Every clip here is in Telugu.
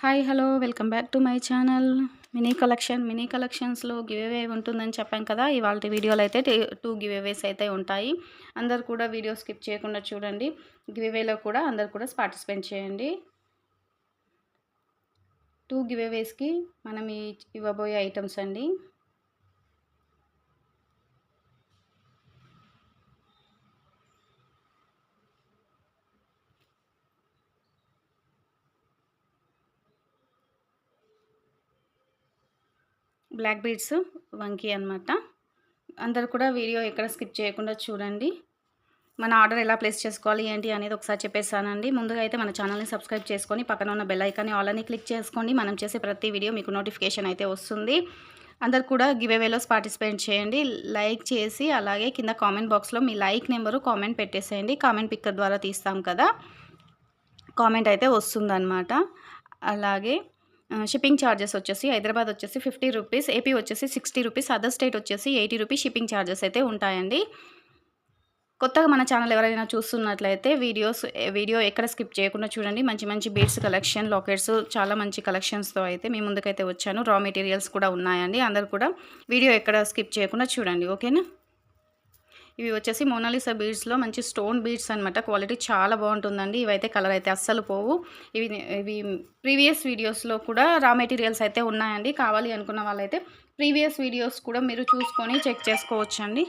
Hi hello welcome back to my channel. Mini కలెక్షన్స్లో గివ్ అవే ఉంటుందని చెప్పాను కదా. ఇవాళ వీడియోలో అయితే 2 గివ్ అవేస్ అయితే ఉంటాయి. అందరు కూడా వీడియో స్కిప్ చేయకుండా చూడండి. గివ్ అవేలో కూడా అందరు కూడా పార్టిసిపేట్ చేయండి. 2 గివ్ అవేస్కి మనం ఇవ్వబోయే ఐటమ్స్ అండి. బ్లాక్ బీడ్స్ వంకీ అన్నమాట. అందరు కూడా వీడియో ఎక్కడ స్కిప్ చేయకుండా చూడండి. మన ఆర్డర్ ఎలా ప్లేస్ చేసుకోవాలి ఏంటి అనేది ఒకసారి చెప్పేసానండి. ముందుగా అయితే మన ఛానల్ని సబ్స్క్రైబ్ చేసుకొని పక్కన ఉన్న బెల్ ఐకాన్ని ఆల్ అని క్లిక్ చేసుకోండి. మనం చేసే ప్రతి వీడియో మీకు నోటిఫికేషన్ అయితే వస్తుంది. అందరు కూడా గివ్ అవేలో పార్టిసిపేట్ చేయండి. లైక్ చేసి అలాగే కింద కామెంట్ బాక్స్లో మీ లైక్ నెంబరు కామెంట్ పెట్టేసేయండి. కామెంట్ పిక్కర్ ద్వారా తీస్తాం కదా, కామెంట్ అయితే వస్తుందన్నమాట. అలాగే షిప్పింగ్ ఛార్జెస్ వచ్చేసి హైదరాబాద్ వచ్చేసి 50 రూపీస్, ఏపీ వచ్చేసి 60 రూపీస్, అదర్ స్టేట్ వచ్చేసి 80 రూపీస్ షిప్పింగ్ ఛార్జెస్ అయితే ఉంటాయండి. కొత్తగా మన ఛానల్ ఎవరైనా చూస్తున్నట్లయితే వీడియో ఎక్కడ స్కిప్ చేయకుండా చూడండి. మంచి మంచి బీడ్స్ కలెక్షన్, లాకెట్స్ చాలా మంచి కలెక్షన్స్తో అయితే మీ ముందుకైతే వచ్చాను. రా మెటీరియల్స్ కూడా ఉన్నాయండి. అందరు కూడా వీడియో ఎక్కడ స్కిప్ చేయకుండా చూడండి, ఓకేనా. ఇవి వచ్చేసి మోనాలిసా బీడ్స్లో మంచి స్టోన్ బీడ్స్ అనమాట. క్వాలిటీ చాలా బాగుంటుందండి. ఇవైతే కలర్ అయితే అస్సలు పోవు. ఇవి ప్రీవియస్ వీడియోస్లో కూడా రా మెటీరియల్స్ అయితే ఉన్నాయండి. కావాలి అనుకున్న వాళ్ళైతే ప్రీవియస్ వీడియోస్ కూడా మీరు చూసుకొని చెక్ చేసుకోవచ్చండి.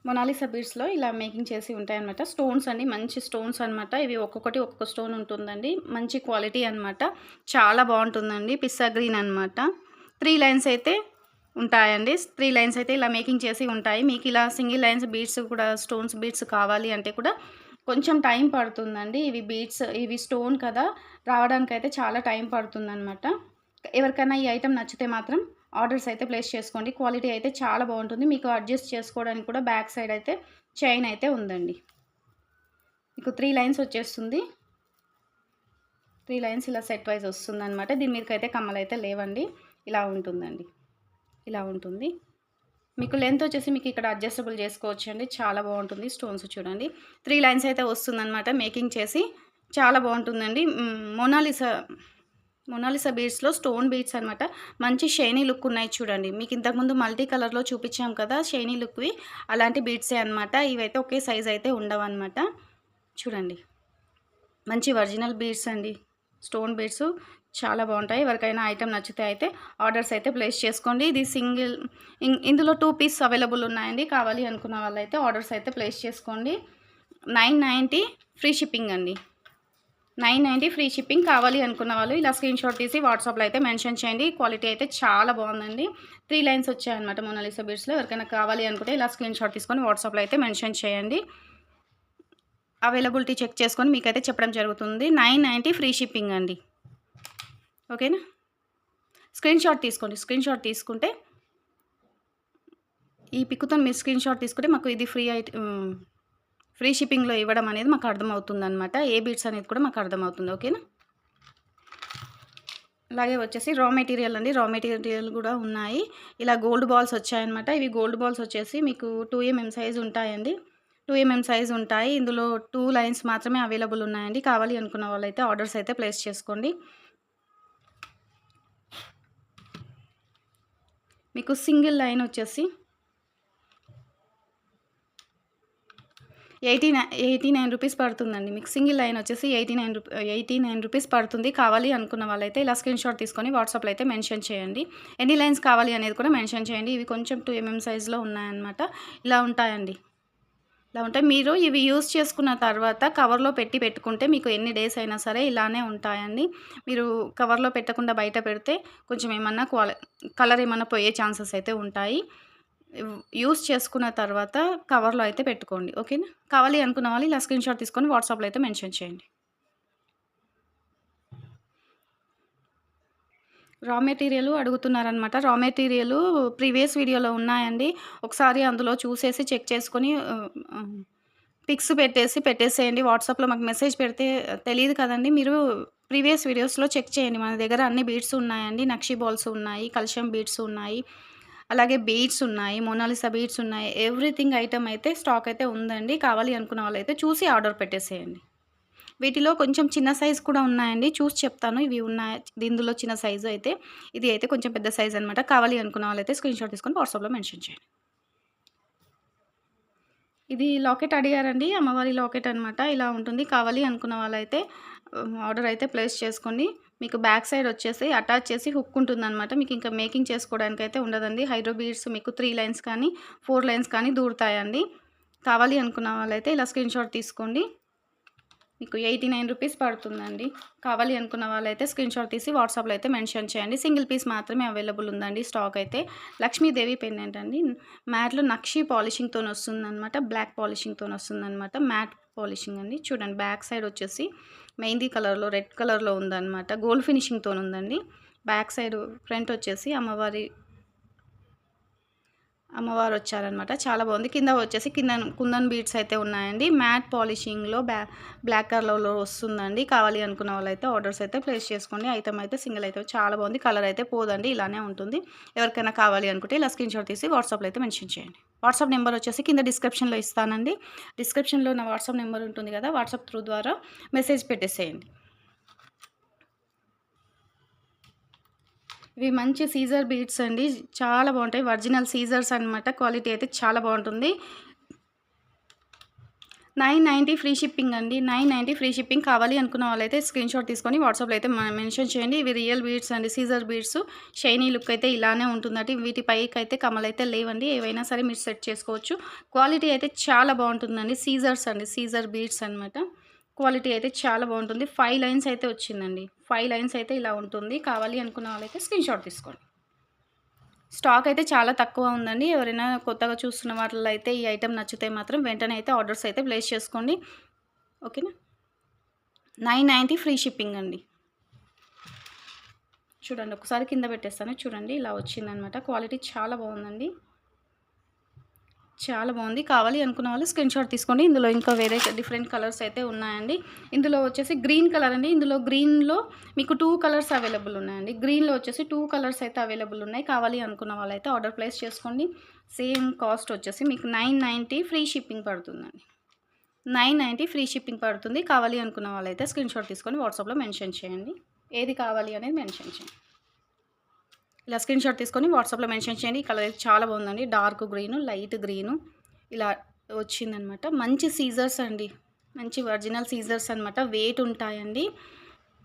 మొనాలిసా బీడ్స్లో ఇలా మేకింగ్ చేసి ఉంటాయన్నమాట. స్టోన్స్ అండి, మంచి స్టోన్స్ అనమాట. ఇవి ఒక్కొక్కటి ఒక్కొక్క స్టోన్ ఉంటుందండి. మంచి క్వాలిటీ అనమాట. చాలా బాగుంటుందండి. పిస్సా గ్రీన్ అనమాట. 3 లైన్స్ అయితే ఉంటాయండి. 3 లైన్స్ అయితే ఇలా మేకింగ్ చేసి ఉంటాయి. మీకు ఇలా సింగిల్ లైన్స్ బీడ్స్ కూడా స్టోన్స్ బీడ్స్ కావాలి అంటే కూడా కొంచెం టైం పడుతుందండి. ఇవి స్టోన్ కదా, రావడానికైతే చాలా టైం పడుతుందన్నమాట. ఎవరికైనా ఈ ఐటెం నచ్చితే మాత్రం ఆర్డర్స్ అయితే ప్లేస్ చేసుకోండి. క్వాలిటీ అయితే చాలా బాగుంటుంది. మీకు అడ్జస్ట్ చేసుకోవడానికి కూడా బ్యాక్ సైడ్ అయితే చైన్ అయితే ఉందండి. మీకు 3 లైన్స్ వచ్చేస్తుంది. 3 లైన్స్ ఇలా సెట్ వైజ్ వస్తుంది అనమాట. దీని మీదకి అయితే కమ్మలు అయితే లేవండి. ఇలా ఉంటుందండి. ఇలా ఉంటుంది. మీకు లెంత్ వచ్చేసి మీకు ఇక్కడ అడ్జస్టబుల్ చేసుకోవచ్చు అండి. చాలా బాగుంటుంది. స్టోన్స్ చూడండి, 3 లైన్స్ అయితే వస్తుందన్నమాట. మేకింగ్ చేసి చాలా బాగుంటుందండి. మొనాలిసా బీడ్స్లో స్టోన్ బీడ్స్ అనమాట. మంచి షైనీ లుక్ ఉన్నాయి చూడండి. మీకు ఇంతకుముందు మల్టీ కలర్లో చూపించాం కదా షైనీ లుక్వి, అలాంటి బీడ్సే అనమాట. ఇవైతే ఒకే సైజ్ అయితే ఉండవు అనమాట. చూడండి, మంచి ఒరిజినల్ బీడ్స్ అండి. స్టోన్ బీడ్స్ చాలా బాగుంటాయి. ఎవరికైనా ఐటెం నచ్చితే అయితే ఆర్డర్స్ అయితే ప్లేస్ చేసుకోండి. ఇది ఇందులో 2 పీస్ అవైలబుల్ ఉన్నాయండి. కావాలి అనుకున్న వాళ్ళైతే ఆర్డర్స్ అయితే ప్లేస్ చేసుకోండి. 990 ఫ్రీ షిప్పింగ్ అండి. 990 ఫ్రీ షిప్పింగ్. కావాలి అనుకున్న వాళ్ళు ఇలా స్క్రీన్ షాట్ తీసి వాట్సాప్లో అయితే మెన్షన్ చేయండి. క్వాలిటీ అయితే చాలా బాగుందండి. 3 లైన్స్ వచ్చాయన్నమాట మొనాలిసా బీడ్స్లో. ఎవరికైనా కావాలి అనుకుంటే ఇలా స్క్రీన్ షాట్ తీసుకొని వాట్సాప్లో అయితే మెన్షన్ చేయండి. అవైలబిలిటీ చెక్ చేసుకొని మీకైతే చెప్పడం జరుగుతుంది. 990 ఫ్రీ షిప్పింగ్ అండి, ఓకేనా. స్క్రీన్ షాట్ తీసుకోండి. స్క్రీన్ షాట్ తీసుకుంటే ఈ పిక్తో మీరు స్క్రీన్ షాట్ తీసుకుంటే మాకు ఇది ఫ్రీ షిప్పింగ్లో ఇవ్వడం అనేది మాకు అర్థమవుతుంది అనమాట. ఏ బీట్స్ అనేది కూడా మాకు అర్థమవుతుంది, ఓకేనా. అలాగే వచ్చేసి రా మెటీరియల్ అండి. రా మెటీరియల్ కూడా ఉన్నాయి. ఇలా గోల్డ్ బాల్స్ వచ్చాయన్నమాట. ఇవి గోల్డ్ బాల్స్ వచ్చేసి మీకు 2 mm సైజ్ ఉంటాయండి. 2 mm సైజ్ ఉంటాయి. ఇందులో 2 లైన్స్ మాత్రమే అవైలబుల్ ఉన్నాయండి. కావాలి అనుకున్న వాళ్ళైతే ఆర్డర్స్ అయితే ప్లేస్ చేసుకోండి. మీకు సింగిల్ లైన్ వచ్చేసి 89 రూపీస్ పడుతుందండి. మీకు సింగిల్ లైన్ వచ్చేసి 89 రూపీస్ పడుతుంది. కావాలి అనుకున్న వాళ్ళైతే ఇలా స్క్రీన్ షాట్ తీసుకొని వాట్సాప్లో అయితే మెన్షన్ చేయండి. ఎన్ని లైన్స్ కావాలి అనేది కూడా మెన్షన్ చేయండి. ఇవి కొంచెం 2 mm సైజులో ఉన్నాయన్నమాట. ఇలా ఉంటాయండి. ఇలా ఉంటాయి. మీరు ఇవి యూజ్ చేసుకున్న తర్వాత కవర్లో పెట్టుకుంటే మీకు ఎన్ని డేస్ అయినా సరే ఇలానే ఉంటాయండి. మీరు కవర్లో పెట్టకుండా బయట పెడితే కొంచెం ఏమన్నా కలర్ ఏమన్నా పోయే ఛాన్సెస్ అయితే ఉంటాయి. యూస్ చేసుకున్న తర్వాత కవర్లో అయితే పెట్టుకోండి, ఓకేనా. కావాలి అనుకున్న వాళ్ళు ఇలా స్క్రీన్ షాట్ తీసుకొని వాట్సాప్లో అయితే మెన్షన్ చేయండి. Raw material అడుగుతున్నారనమాట. Raw material previous వీడియోలో ఉన్నాయండి. ఒకసారి అందులో చూసేసి చెక్ చేసుకొని పిక్స్ పెట్టేసేయండి. వాట్సాప్లో మాకు మెసేజ్ పెడితే తెలియదు కదండి. మీరు ప్రీవియస్ వీడియోస్లో చెక్ చేయండి. మన దగ్గర అన్ని బీడ్స్ ఉన్నాయండి. నక్షి బాల్స్ ఉన్నాయి, కల్షం బీడ్స్ ఉన్నాయి, అలాగే బీడ్స్ ఉన్నాయి, మొనాలిసా బీడ్స్ ఉన్నాయి. ఎవ్రీథింగ్ ఐటమ్ అయితే స్టాక్ అయితే ఉందండి. కావాలి అనుకున్న వాళ్ళైతే చూసి ఆర్డర్ పెట్టేసేయండి. వీటిలో కొంచెం చిన్న సైజ్ కూడా ఉన్నాయండి. చూసి చెప్తాను ఇవి ఉన్నాయి. ఇందులో చిన్న సైజు అయితే, ఇది అయితే కొంచెం పెద్ద సైజ్ అనమాట. కావాలి అనుకున్న వాళ్ళైతే స్క్రీన్‌షాట్ తీసుకొని వాట్సాప్‌లో మెన్షన్ చేయండి. ఇది లాకెట్ అడిగారండి. అమ్మవారి లాకెట్ అనమాట. ఇలా ఉంటుంది. కావాలి అనుకున్న వాళ్ళైతే ఆర్డర్ అయితే ప్లేస్ చేసుకోండి. మీకు బ్యాక్ సైడ్ వచ్చేసి అటాచ్ చేసి హుక్ ఉంటుందనమాట. మీకు ఇంకా మేకింగ్ చేసుకోవడానికైతే ఉండదండి. హైడ్రో బీడ్స్ మీకు 3 లైన్స్ కానీ, 4 లైన్స్ కానీ దూరుతాయండి. కావాలి అనుకున్న వాళ్ళైతే ఇలా స్క్రీన్‌షాట్ తీసుకోండి. మీకు 89 రూపీస్ పడుతుందండి. కావాలి అనుకున్న వాళ్ళైతే స్క్రీన్‌షాట్ తీసి వాట్సాప్‌లో అయితే మెన్షన్ చేయండి. సింగిల్ పీస్ మాత్రమే అవైలబుల్ ఉందండి స్టాక్ అయితే. లక్ష్మీదేవి పెండెంట్ అండి. మ్యాట్‌లో నక్షి పాలిషింగ్‌తోని వస్తుందనమాట. బ్లాక్ పాలిషింగ్‌తోని వస్తుందనమాట. మ్యాట్ పాలిషింగ్ అండి. చూడండి బ్యాక్ సైడ్ వచ్చేసి మెహందీ కలర్‌లో, రెడ్ కలర్‌లో ఉందనమాట. గోల్డ్ ఫినిషింగ్‌తోని ఉందండి. బ్యాక్ సైడ్ ఫ్రంట్ వచ్చేసి అమ్మవారు వచ్చారనమాట. చాలా బాగుంది. కింద వచ్చేసి కుందన్ బీడ్స్ అయితే ఉన్నాయండి. మ్యాట్ పాలిషింగ్‌లో బ్లాక్ కలర్‌లో వస్తుందండి. కావాలి అనుకున్న వాళ్ళైతే ఆర్డర్స్ అయితే ప్లేస్ చేసుకోండి. ఐటమ్ అయితే సింగిల్ అయితే చాలా బాగుంది. కలర్ అయితే పోదండి. ఇలానే ఉంటుంది. ఎవరికైనా కావాలి అనుకుంటే ఇలా స్క్రీన్‌షాట్ తీసి వాట్సాప్‌లో అయితే మెన్షన్ చేయండి. వాట్సాప్ నెంబర్ వచ్చేసి కింద డిస్క్రిప్షన్‌లో ఇస్తానండి. డిస్క్రిప్షన్‌లో నా వాట్సాప్ నెంబర్ ఉంటుంది కదా! వాట్సాప్ త్రూ ద్వారా మెసేజ్ పెట్టేసేయండి. ఇవి మంచి సీజర్ బీడ్స్ అండి. చాలా బాగుంటాయి. ఒరిజినల్ సీజర్స్ అనమాట. క్వాలిటీ అయితే చాలా బాగుంటుంది. 990 ఫ్రీ షిప్పింగ్ అండి. 990 ఫ్రీ షిప్పింగ్. కావాలి అనుకున్న వాళ్ళైతే స్క్రీన్‌షాట్ తీసుకొని వాట్సాప్‌లో అయితే మెన్షన్ చేయండి. ఇవి రియల్ బీడ్స్ అండి. సీజర్ బీడ్స్. షైనీ లుక్ అయితే ఇలానే ఉంటుందండి. వీటి పైకైతే కమ్మలైతే లేవండి. ఏవైనా సరే మీరు సెట్ చేసుకోవచ్చు. క్వాలిటీ అయితే చాలా బాగుంటుందండి. సీజర్స్ అండి. సీజర్ బీడ్స్ అనమాట. క్వాలిటీ అయితే చాలా బాగుంటుంది. 5 లైన్స్ అయితే వచ్చిందండి. 5 లైన్స్ అయితే ఇలా ఉంటుంది. కావాలి అనుకున్న వాళ్ళైతే స్క్రీన్‌షాట్ తీసుకోండి. స్టాక్ అయితే చాలా తక్కువ ఉందండి. ఎవరైనా కొత్తగా చూస్తున్న వాళ్ళలో అయితే ఈ ఐటెమ్ నచ్చితే మాత్రం వెంటనే అయితే ఆర్డర్స్ అయితే ప్లేస్ చేసుకోండి. ఓకేనా? 990 ఫ్రీ షిప్పింగ్ అండి. చూడండి ఒకసారి కింద పెట్టేస్తాను. చూడండి ఇలా వచ్చిందనమాట. క్వాలిటీ చాలా బాగుందండి. చాలా బాగుంది. కావాలి అనుకున్న వాళ్ళు స్క్రీన్‌షాట్ తీసుకోండి. ఇందులో ఇంకా వేరే డిఫరెంట్ కలర్స్ అయితే ఉన్నాయండి. ఇందులో వచ్చేసి గ్రీన్ కలర్ అండి. ఇందులో గ్రీన్‌లో మీకు 2 కలర్స్ అవైలబుల్ ఉన్నాయండి. గ్రీన్‌లో వచ్చేసి 2 కలర్స్ అయితే అవైలబుల్ ఉన్నాయి. కావాలి అనుకున్న వాళ్ళైతే ఆర్డర్ ప్లేస్ చేసుకోండి. సేమ్ కాస్ట్ వచ్చేసి మీకు 990 ఫ్రీ షిప్పింగ్ పడుతుందండి. 990 ఫ్రీ షిప్పింగ్ పడుతుంది. కావాలి అనుకున్న వాళ్ళైతే స్క్రీన్‌షాట్ తీసుకొని వాట్సాప్‌లో మెన్షన్ చేయండి. ఏది కావాలి అనేది మెన్షన్ చేయండి. ఇలా స్క్రీన్‌షాట్ తీసుకొని వాట్సాప్‌లో మెన్షన్ చేయండి. ఈ కలర్ అయితే చాలా బాగుందండి. డార్క్ గ్రీను, లైట్ గ్రీను ఇలా వచ్చిందనమాట. మంచి సీజర్స్ అండి. మంచి ఒరిజినల్ సీజర్స్ అనమాట. వెయిట్ ఉంటాయండి.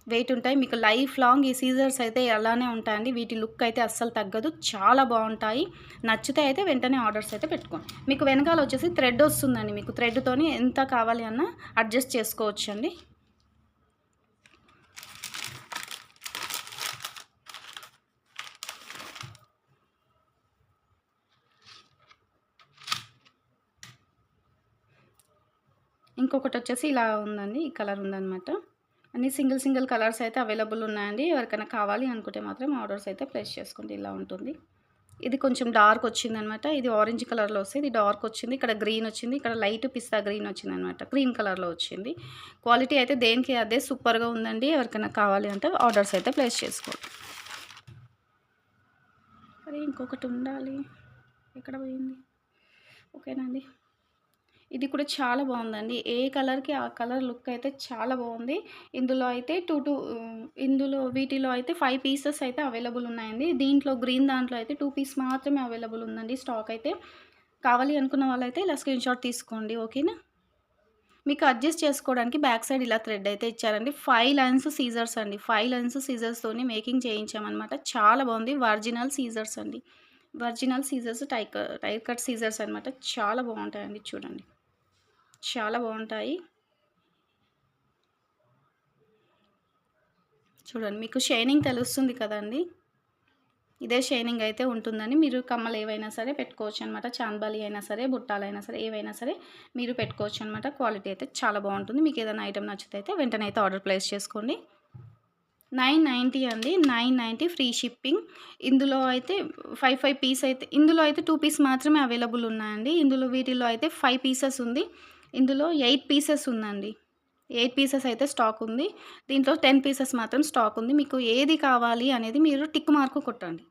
వెయిట్ ఉంటాయి. మీకు లైఫ్ లాంగ్ ఈ సీజర్స్ అయితే అలానే ఉంటాయండి. వీటి లుక్ అయితే అస్సలు తగ్గదు. చాలా బాగుంటాయి. నచ్చితే అయితే వెంటనే ఆర్డర్స్ అయితే పెట్టుకోండి. మీకు వెనకాల వచ్చేసి థ్రెడ్ వస్తుందండి. మీకు థ్రెడ్‌తోని ఎంత కావాలి అన్నా అడ్జస్ట్ చేసుకోవచ్చండి. ఇంకొకటి వచ్చేసి ఇలా ఉందండి. ఈ కలర్ ఉందనమాట. అన్ని సింగిల్ కలర్స్ అయితే అవైలబుల్ ఉన్నాయండి. ఎవరికైనా కావాలి అనుకుంటే మాత్రం ఆర్డర్స్ అయితే ప్లేస్ చేసుకోండి. ఇలా ఉంటుంది. ఇది కొంచెం డార్క్ వచ్చిందనమాట. ఇది ఆరెంజ్ కలర్‌లో వస్తే ఇది డార్క్ వచ్చింది. ఇక్కడ గ్రీన్ వచ్చింది. ఇక్కడ లైట్ పిస్తా గ్రీన్ వచ్చిందనమాట. క్రీమ్ కలర్‌లో వచ్చింది. క్వాలిటీ అయితే దేనికి అదే సూపర్‌గా ఉందండి. ఎవరికైనా కావాలి అంటే ఆర్డర్స్ అయితే ప్లేస్ చేసుకోండి. మరి ఇంకొకటి ఉండాలి. ఎక్కడ పోయింది? ఓకేనండి. ఇది కూడా చాలా బాగుందండి. ఏ కలర్‌కి ఆ కలర్ లుక్ అయితే చాలా బాగుంది. ఇందులో అయితే వీటిలో అయితే 5 పీసెస్ అయితే అవైలబుల్ ఉన్నాయండి. దీంట్లో గ్రీన్ దాంట్లో అయితే 2 పీస్ మాత్రమే అవైలబుల్ ఉందండి స్టాక్ అయితే. కావాలి అనుకున్న వాళ్ళైతే ఇలా స్క్రీన్‌షాట్ తీసుకోండి. ఓకేనా? మీకు అడ్జస్ట్ చేసుకోవడానికి బ్యాక్ సైడ్ ఇలా థ్రెడ్ అయితే ఇచ్చారండి. 5 లైన్స్ సీజర్స్ అండి. 5 లైన్స్ సీజర్స్‌తోని మేకింగ్ చేయించామనమాట. చాలా బాగుంది. ఒరిజినల్ సీజర్స్ అండి. ఒరిజినల్ సీజర్స్ టై కట్ సీజర్స్ అనమాట. చాలా బాగుంటాయండి చూడండి. చాలా బాగుంటాయి. చూడండి మీకు షైనింగ్ తెలుస్తుంది కదండీ! ఇదే షైనింగ్ అయితే ఉంటుందని మీరు కమ్మలు ఏవైనా సరే పెట్టుకోవచ్చనమాట. చాంద్బాలి అయినా సరే, బుట్టాలైనా సరే, ఏవైనా సరే మీరు పెట్టుకోవచ్చనమాట. క్వాలిటీ అయితే చాలా బాగుంటుంది. మీకు ఏదైనా ఐటెమ్ నచ్చితే అయితే వెంటనే అయితే ఆర్డర్ ప్లేస్ చేసుకోండి. 990 అండి. 990 ఫ్రీ షిప్పింగ్. ఇందులో అయితే 5 పీస్ అయితే ఇందులో అయితే 2 పీస్ మాత్రమే అవైలబుల్ ఉన్నాయండి. వీటిలో అయితే 5 పీసెస్ ఉంది. ఇందులో 8 పీసెస్ ఉందండి. 8 పీసెస్ అయితే స్టాక్ ఉంది. దీంట్లో 10 పీసెస్ మాత్రం స్టాక్ ఉంది. మీకు ఏది కావాలి అనేది మీరు టిక్ మార్క్ కొట్టండి.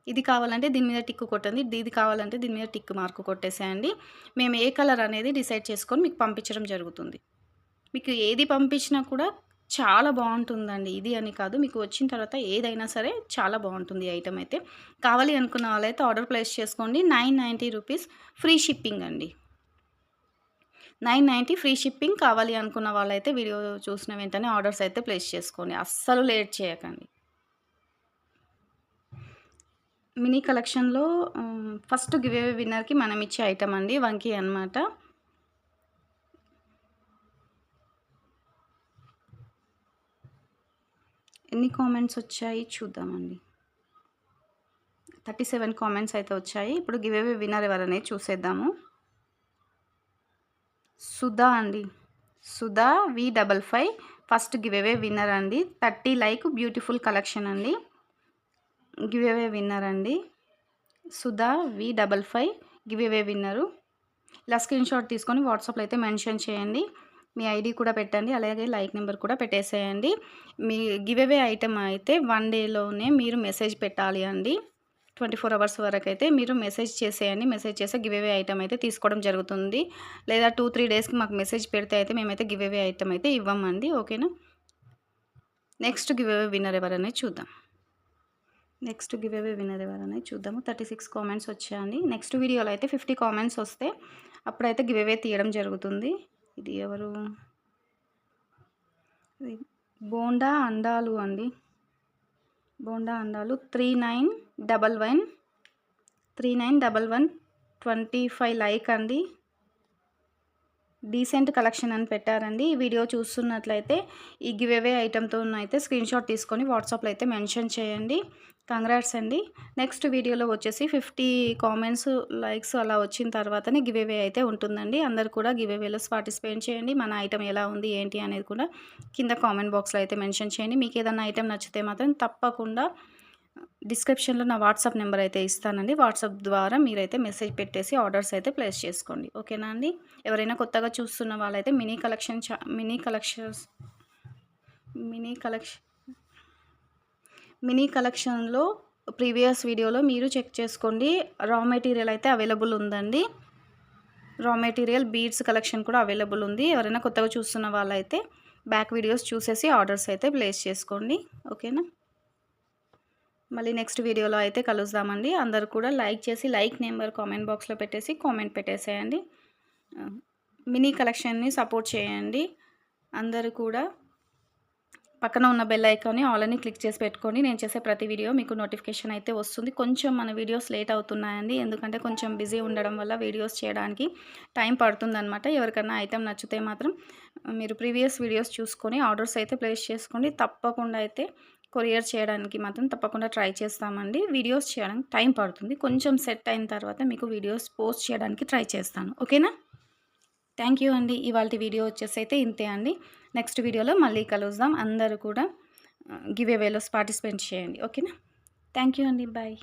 ఇది కావాలంటే దీని మీద టిక్ కొట్టండి. ఇది కావాలంటే దీని మీద టిక్ మార్క్ కొట్టేసేయండి. మేము ఏ కలర్ అనేది డిసైడ్ చేసుకొని మీకు పంపించడం జరుగుతుంది. మీకు ఏది పంపించినా కూడా చాలా బాగుంటుందండి. ఇది అని కాదు, మీకు వచ్చిన తర్వాత ఏదైనా సరే చాలా బాగుంటుంది ఈ ఐటెం అయితే. కావాలి అనుకున్న వాళ్ళైతే ఆర్డర్ ప్లేస్ చేసుకోండి. 990 రూపీస్ ఫ్రీ షిప్పింగ్ అండి. 990 ఫ్రీ షిప్పింగ్. కావాలి అనుకున్న వాళ్ళైతే వీడియో చూసిన వెంటనే ఆర్డర్స్ అయితే ప్లేస్ చేసుకోండి. అస్సలు లేట్ చేయకండి. మినీ కలెక్షన్‌లో ఫస్ట్ గివ్ అవే విన్నర్‌కి మనం ఇచ్చే ఐటెం అండి వంకీ అన్నమాట. ఎన్ని కామెంట్స్ వచ్చాయి చూద్దామండి. 37 కామెంట్స్ అయితే వచ్చాయి. ఇప్పుడు గివ్ అవే విన్నర్ ఎవరనేది చూసేద్దాము. సుధా అండి. Sudha V55 first give away winner అండి. 30 లైక్ బ్యూటిఫుల్ కలెక్షన్ అండి. గివ్ అవే విన్నర్ అండి. సుధా V55 గివ్ అవే విన్నరు. ఇలా స్క్రీన్ షాట్ తీసుకొని వాట్సాప్లో అయితే మెన్షన్ చేయండి. మీ ఐడి కూడా పెట్టండి, అలాగే లైక్ నెంబర్ కూడా పెట్టేసేయండి. మీ గివ్ అవే ఐటెం అయితే 1 డేలోనే మీరు మెసేజ్ పెట్టాలి అండి. 24 అవర్స్ వరకు అయితే మీరు మెసేజ్ చేసేయండి. మెసేజ్ చేస్తే గివ్ అవే ఐటెం అయితే తీసుకోవడం జరుగుతుంది. లేదా 2-3 డేస్కి మాకు మెసేజ్ పెడితే అయితే మేమైతే గివ్ అవే ఐటెం అయితే ఇవ్వమండి. ఓకేనా. నెక్స్ట్ గివ్ అవే విన్నర్ ఎవరనేది చూద్దాం. 36 కామెంట్స్ వచ్చాయండి. నెక్స్ట్ వీడియోలో అయితే 50 కామెంట్స్ వస్తే అప్పుడైతే గివ్ అవే తీయడం జరుగుతుంది. ఇది ఎవరు? బోండా అండాలు అండి. బోండా అండాలు 3911 25 లైక్ అండి. డీసెంట్ కలెక్షన్ అని పెట్టారండి. ఈ వీడియో చూస్తున్నట్లయితే ఈ గివ్ అవే ఐటెంతో అయితే స్క్రీన్ షాట్ తీసుకొని వాట్సాప్లో అయితే మెన్షన్ చేయండి. కంగ్రాట్స్ అండి. నెక్స్ట్ వీడియోలో వచ్చేసి 50 కామెంట్స్, లైక్స్ అలా వచ్చిన తర్వాతనే గివ్ అవే అయితే ఉంటుందండి. అందరు కూడా గివ్ అవేలో పార్టిసిపేట్ చేయండి. మన ఐటెం ఎలా ఉంది ఏంటి అనేది కూడా కింద కామెంట్ బాక్స్లో అయితే మెన్షన్ చేయండి. మీకు ఏదైనా ఐటెం నచ్చితే మాత్రం తప్పకుండా డిస్క్రిప్షన్లో నా వాట్సాప్ నెంబర్ అయితే ఇస్తానండి. వాట్సాప్ ద్వారా మీరైతే మెసేజ్ పెట్టేసి ఆర్డర్స్ అయితే ప్లేస్ చేసుకోండి. ఓకేనా అండి. ఎవరైనా కొత్తగా చూస్తున్న వాళ్ళైతే మినీ కలెక్షన్లో ప్రీవియస్ వీడియోలో మీరు చెక్ చేసుకోండి. రా మెటీరియల్ అయితే అవైలబుల్ ఉందండి. రా మెటీరియల్ బీడ్స్ కలెక్షన్ కూడా అవైలబుల్ ఉంది. ఎవరైనా కొత్తగా చూస్తున్న వాళ్ళైతే బ్యాక్ వీడియోస్ చూసేసి ఆర్డర్స్ అయితే ప్లేస్ చేసుకోండి. ఓకేనా. మళ్ళీ నెక్స్ట్ వీడియోలో అయితే కలుద్దామండి. అందరూ కూడా లైక్ చేసి లైక్ నెంబర్ కామెంట్ బాక్స్లో పెట్టేసి కామెంట్ పెట్టేసేయండి. మినీ కలెక్షన్ని సపోర్ట్ చేయండి. అందరూ కూడా పక్కన ఉన్న బెల్ ఐకాన్ని ఆల్ అని క్లిక్ చేసి పెట్టుకోండి. నేను చేసే ప్రతి వీడియో మీకు నోటిఫికేషన్ అయితే వస్తుంది. కొంచెం మన వీడియోస్ లేట్ అవుతున్నాయండి, ఎందుకంటే కొంచెం బిజీ ఉండడం వల్ల వీడియోస్ చేయడానికి టైం పడుతుందన్నమాట. ఎవరికైనా ఐటెం నచ్చితే మాత్రం మీరు ప్రీవియస్ వీడియోస్ చూసుకొని ఆర్డర్స్ అయితే ప్లేస్ చేసుకోండి. తప్పకుండా అయితే కొరియర్ చేయడానికి మాత్రం తప్పకుండా ట్రై చేస్తామండి. వీడియోస్ చేయడానికి టైం పడుతుంది. కొంచెం సెట్ అయిన తర్వాత మీకు వీడియోస్ పోస్ట్ చేయడానికి ట్రై చేస్తాను. ఓకేనా. థ్యాంక్ యూ అండి. ఇవాళ వీడియో వచ్చేసి అయితే ఇంతే అండి. నెక్స్ట్ వీడియోలో మళ్ళీ కలుద్దాం. అందరూ కూడా గివ్ అవేలో పార్టిసిపేట్ చేయండి. ఓకేనా. థ్యాంక్ యూ అండి. బాయ్.